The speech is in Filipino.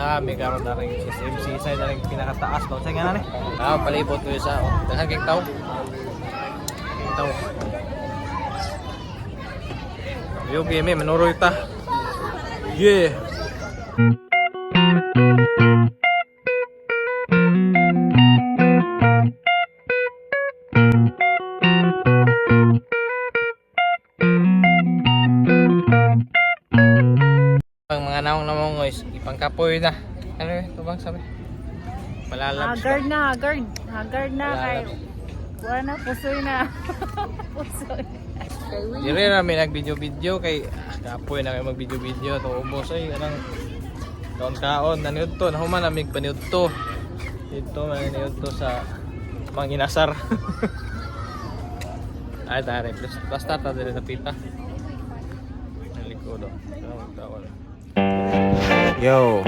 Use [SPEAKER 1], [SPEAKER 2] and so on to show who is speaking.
[SPEAKER 1] Dami karon na rin SMC side na rin pinakataas ba unsay nga ni? Palibot ko sa daghan kay taw. Taw. Yo game manuroy ta. Yeah. Ang mga naong guys, ipangkapoy na. Ano ito bang sabi? Malalabs ka.
[SPEAKER 2] Haggard na kay wala pusoy na. Pusoy.
[SPEAKER 1] Dire namin nag-video-video kay kapoy na kayo mag-video-video to ubos ay anang kaon-kaon naniud to nahuman namig paniud to. Dito maniud to sa Manginasar. Ay tare, basta ta dire sa pita. Nalikod do. Yo.